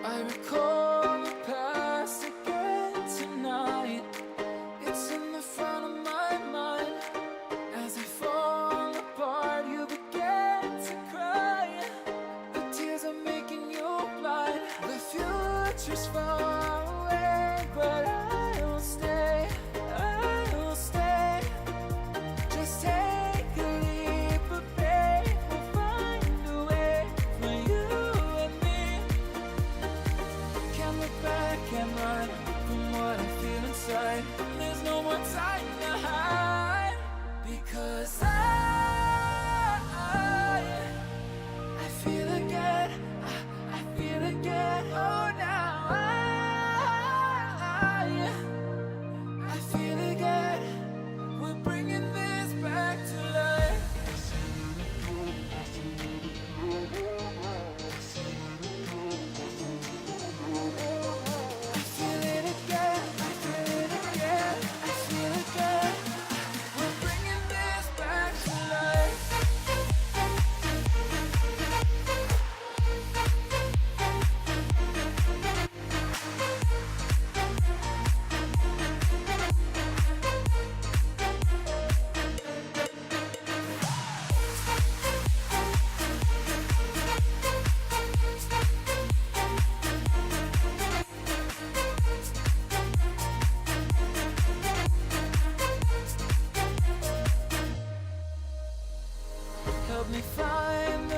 I recall the past again tonight. It's in the front of my mind. As I fall apart, you begin to cry. The tears are making you blind. The future's far away, but I will stay. I will stay. Just take a leap of faith. We'll find a way for you and me. Can't look back and run from what I feel inside. There's no more time to hide, because I feel again. I feel again. Oh, now I feel again. We're bringing this back to life. I feel it again. I feel it again. I feel it again. We're bringing this back to life. Help me find the